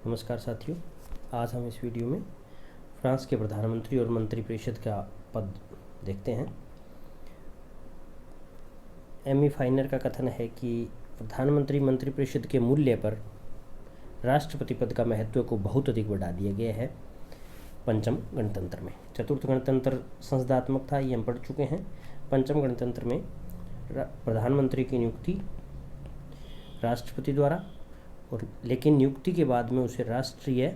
नमस्कार साथियों, आज हम इस वीडियो में फ्रांस के प्रधानमंत्री और मंत्रिपरिषद का पद देखते हैं। एमी फाइनर का कथन है कि प्रधानमंत्री मंत्रिपरिषद के मूल्य पर राष्ट्रपति पद का महत्व को बहुत अधिक बढ़ा दिया गया है पंचम गणतंत्र में। चतुर्थ गणतंत्र संसदात्मक था, ये हम पढ़ चुके हैं। पंचम गणतंत्र में प्रधानमंत्री की नियुक्ति राष्ट्रपति द्वारा, और लेकिन नियुक्ति के बाद में उसे राष्ट्रीय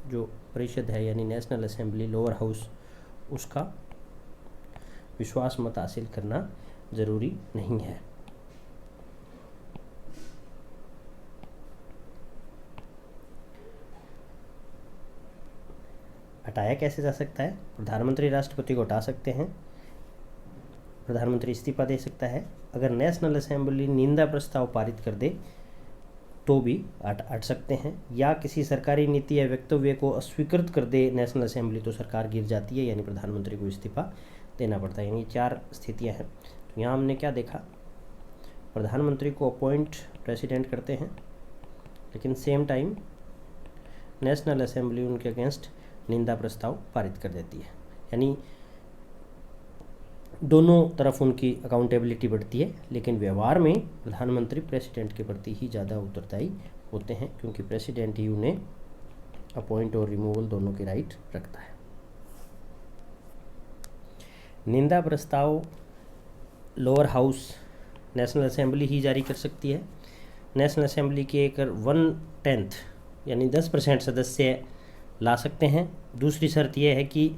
जो परिषद है यानी नेशनल असेंबली लोअर हाउस, उसका विश्वास मत हासिल करना जरूरी नहीं है। हटाया कैसे जा सकता है? प्रधानमंत्री राष्ट्रपति को हटा सकते हैं, प्रधानमंत्री इस्तीफा दे सकता है। अगर नेशनल असेंबली निंदा प्रस्ताव पारित कर दे तो भी हट सकते हैं, या किसी सरकारी नीति या वक्तव्य को अस्वीकृत कर दे नेशनल असेंबली तो सरकार गिर जाती है, यानी प्रधानमंत्री को इस्तीफा देना पड़ता है। यानी 4 स्थितियां हैं। तो यहाँ हमने क्या देखा? प्रधानमंत्री को अपॉइंट प्रेसिडेंट करते हैं, लेकिन सेम टाइम नेशनल असेंबली उनके अगेंस्ट निंदा प्रस्ताव पारित कर देती है। यानी दोनों तरफ उनकी अकाउंटेबिलिटी बढ़ती है, लेकिन व्यवहार में प्रधानमंत्री प्रेसिडेंट के प्रति ही ज़्यादा उत्तरदायी होते हैं, क्योंकि प्रेसिडेंट ही उन्हें अपॉइंट और रिमूवल दोनों के राइट रखता है। निंदा प्रस्ताव लोअर हाउस नेशनल असेंबली ही जारी कर सकती है। नेशनल असेंबली के एक 1/10 यानी 10% सदस्य ला सकते हैं। दूसरी शर्त यह है कि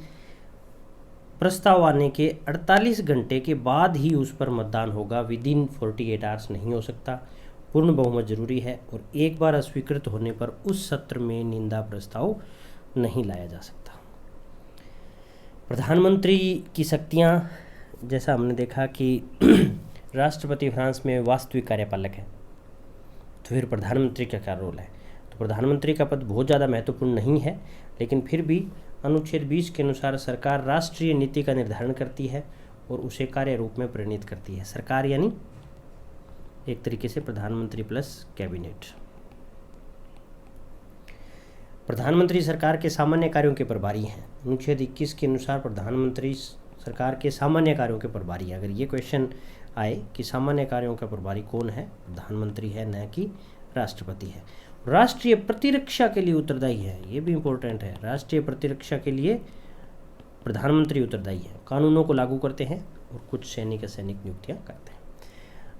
प्रस्ताव आने के 48 घंटे के बाद ही उस पर मतदान होगा, विदिन 48 आवर्स नहीं हो सकता। पूर्ण बहुमत जरूरी है, और एक बार अस्वीकृत होने पर उस सत्र में निंदा प्रस्ताव नहीं लाया जा सकता। प्रधानमंत्री की शक्तियां, जैसा हमने देखा कि राष्ट्रपति फ्रांस में वास्तविक कार्यपालक है, तो फिर प्रधानमंत्री का क्या रोल है? तो प्रधानमंत्री का पद बहुत ज़्यादा महत्वपूर्ण नहीं है, लेकिन फिर भी अनुच्छेद 20 के अनुसार सरकार राष्ट्रीय नीति का निर्धारण करती है और उसे कार्य रूप में परिणत करती है। सरकार यानी एक तरीके से प्रधानमंत्री प्लस कैबिनेट। प्रधानमंत्री सरकार के सामान्य कार्यों के प्रभारी हैं। अनुच्छेद 21 के अनुसार प्रधानमंत्री सरकार के सामान्य कार्यों के प्रभारी हैं। अगर ये क्वेश्चन आए कि सामान्य कार्यों का प्रभारी कौन है, प्रधानमंत्री है, न कि राष्ट्रपति है। राष्ट्रीय प्रतिरक्षा के लिए उत्तरदायी है, ये भी इम्पोर्टेंट है। राष्ट्रीय प्रतिरक्षा के लिए प्रधानमंत्री उत्तरदायी है, कानूनों को लागू करते हैं और कुछ सैनिक नियुक्तियां करते हैं।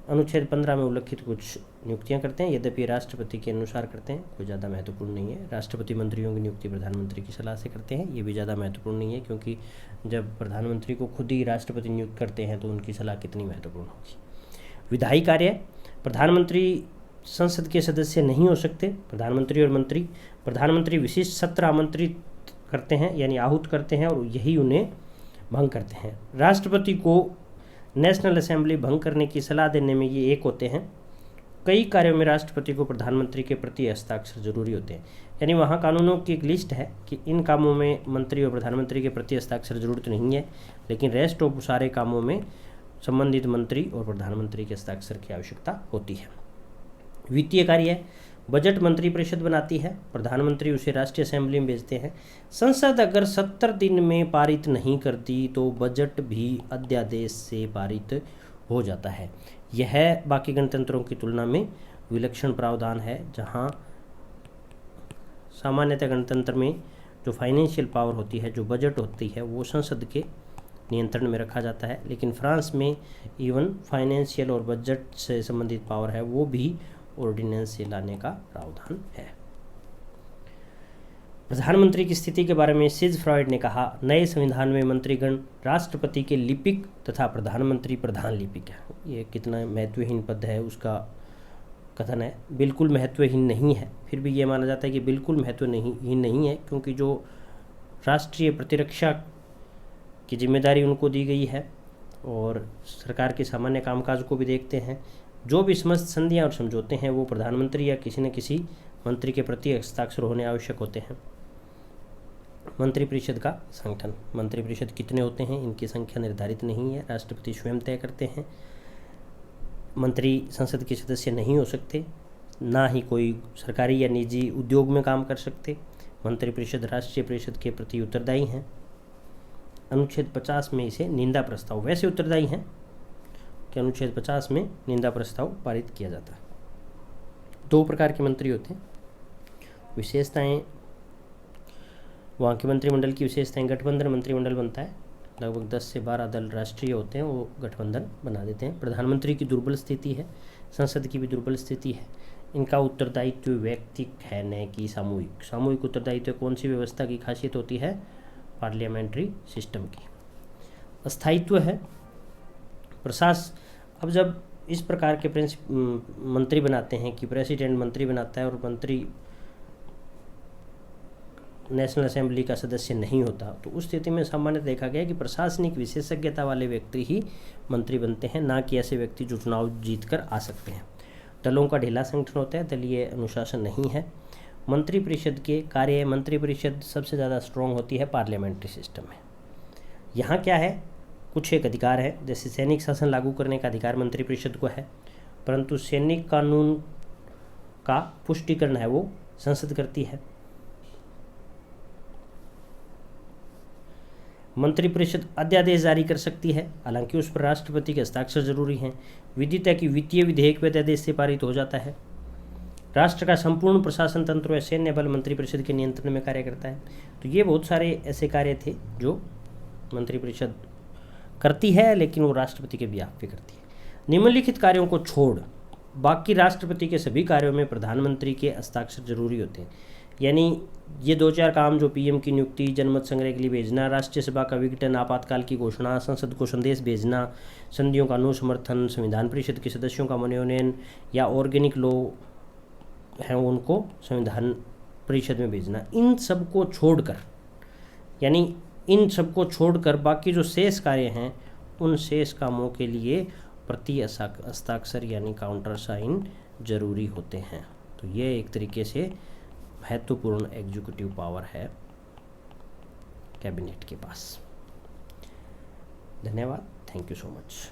अनुच्छेद 15 में उल्लिखित कुछ नियुक्तियां करते हैं, यद्यपि राष्ट्रपति के अनुसार करते हैं, कोई ज़्यादा महत्वपूर्ण नहीं है। राष्ट्रपति मंत्रियों की नियुक्ति प्रधानमंत्री की सलाह से करते हैं, ये भी ज़्यादा महत्वपूर्ण नहीं है, क्योंकि जब प्रधानमंत्री को खुद ही राष्ट्रपति नियुक्त करते हैं तो उनकी सलाह कितनी महत्वपूर्ण होगी। विधायी कार्य, प्रधानमंत्री संसद के सदस्य नहीं हो सकते। प्रधानमंत्री विशिष्ट सत्र आमंत्रित करते हैं, यानी आहूत करते हैं, और यही उन्हें भंग करते हैं। राष्ट्रपति को नेशनल असेंबली भंग करने की सलाह देने में ये एक होते हैं। कई कार्यों में राष्ट्रपति को प्रधानमंत्री के प्रति हस्ताक्षर जरूरी होते हैं, यानी वहाँ कानूनों की एक लिस्ट है कि इन कामों में मंत्री और प्रधानमंत्री के प्रति हस्ताक्षर जरूरत नहीं है, लेकिन रेस्ट ऑफ सारे कामों में संबंधित मंत्री और प्रधानमंत्री के हस्ताक्षर की आवश्यकता होती है। वित्तीय कार्य, बजट मंत्रिपरिषद बनाती है, प्रधानमंत्री उसे राष्ट्रीय असेंबली में भेजते हैं। संसद अगर 70 दिन में पारित नहीं करती तो बजट भी अध्यादेश से पारित हो जाता है। यह बाकी गणतंत्रों की तुलना में विलक्षण प्रावधान है, जहां सामान्यतः गणतंत्र में जो फाइनेंशियल पावर होती है, जो बजट होती है, वो संसद के नियंत्रण में रखा जाता है, लेकिन फ्रांस में इवन फाइनेंशियल और बजट से संबंधित पावर है वो भी ऑर्डिनेंस से लाने का प्रावधान है। प्रधानमंत्री की स्थिति के बारे में सिजफ्रॉयड ने कहा, नए संविधान में मंत्रीगण राष्ट्रपति के लिपिक तथा प्रधानमंत्री प्रधान लिपिक है। ये कितना महत्वहीन पद है उसका कथन है। बिल्कुल महत्वहीन नहीं है, फिर भी ये माना जाता है कि बिल्कुल महत्वहीन नहीं है, क्योंकि जो राष्ट्रीय प्रतिरक्षा की जिम्मेदारी उनको दी गई है और सरकार के सामान्य कामकाज को भी देखते हैं। जो भी समस्त संधियां और समझौते हैं वो प्रधानमंत्री या किसी न किसी मंत्री के प्रति हस्ताक्षर होने आवश्यक होते हैं। मंत्रिपरिषद का संगठन, मंत्रिपरिषद कितने होते हैं इनकी संख्या निर्धारित नहीं है, राष्ट्रपति स्वयं तय करते हैं। मंत्री संसद के सदस्य नहीं हो सकते। ना ही कोई सरकारी या निजी उद्योग में काम कर सकते। मंत्रिपरिषद राष्ट्रीय परिषद के प्रति उत्तरदायी हैं। अनुच्छेद 50 में इसे निंदा प्रस्ताव वैसे उत्तरदायी हैं कि अनुच्छेद 50 में निंदा प्रस्ताव पारित किया जाता है। 2 प्रकार के मंत्री होते हैं। विशेषताएं, वहाँ के मंत्रिमंडल की विशेषताएं, गठबंधन मंत्रिमंडल बनता है, लगभग 10 से 12 दल राष्ट्रीय होते हैं, वो गठबंधन बना देते हैं। प्रधानमंत्री की दुर्बल स्थिति है, संसद की भी दुर्बल स्थिति है। इनका उत्तरदायित्व व्यक्तिक है न कि सामूहिक। सामूहिक उत्तरदायित्व कौन सी व्यवस्था की खासियत होती है? पार्लियामेंट्री सिस्टम की। अस्थायित्व है अब जब इस प्रकार के मंत्री बनाते हैं कि प्रेसिडेंट मंत्री बनाता है और मंत्री नेशनल असेंबली का सदस्य नहीं होता, तो उस स्थिति में सामान्य देखा गया कि प्रशासनिक विशेषज्ञता वाले व्यक्ति ही मंत्री बनते हैं, ना कि ऐसे व्यक्ति जो चुनाव जीतकर आ सकते हैं। दलों का ढीला संगठन होता है, दलीय अनुशासन नहीं है। मंत्रिपरिषद के कार्य, मंत्रिपरिषद सबसे ज़्यादा स्ट्रॉन्ग होती है पार्लियामेंट्री सिस्टम में। यहाँ क्या है, कुछ एक अधिकार है, जैसे सैनिक शासन लागू करने का अधिकार मंत्रिपरिषद को है, परंतु सैनिक कानून का पुष्टिकरण है वो संसद करती है। मंत्रिपरिषद अध्यादेश जारी कर सकती है, हालांकि उस पर राष्ट्रपति के हस्ताक्षर जरूरी हैं। विदिता की वित्तीय विधेयक भी अध्यादेश से पारित हो जाता है। राष्ट्र का संपूर्ण प्रशासन तंत्र व सैन्य बल मंत्रिपरिषद के नियंत्रण में कार्य करता है। तो ये बहुत सारे ऐसे कार्य थे जो मंत्रिपरिषद करती है, लेकिन वो राष्ट्रपति के बिहाफ पे करती है। निम्नलिखित कार्यों को छोड़ बाकी राष्ट्रपति के सभी कार्यों में प्रधानमंत्री के हस्ताक्षर जरूरी होते हैं। यानी ये 2-4 काम जो पीएम की नियुक्ति, जनमत संग्रह के लिए भेजना, राष्ट्रीय सभा का विघटन, आपातकाल की घोषणा, संसद को संदेश भेजना, संधियों का अनुसमर्थन, संविधान परिषद के सदस्यों का मनोनयन या ऑर्गेनिक लॉ हैं उनको संविधान परिषद में भेजना, इन सब को छोड़कर बाकी जो शेष कार्य हैं उन शेष कामों के लिए प्रति हस्ताक्षर यानी काउंटर साइन जरूरी होते हैं। तो ये एक तरीके से महत्वपूर्ण एग्जीक्यूटिव पावर है कैबिनेट के पास। धन्यवाद, थैंक यू सो मच।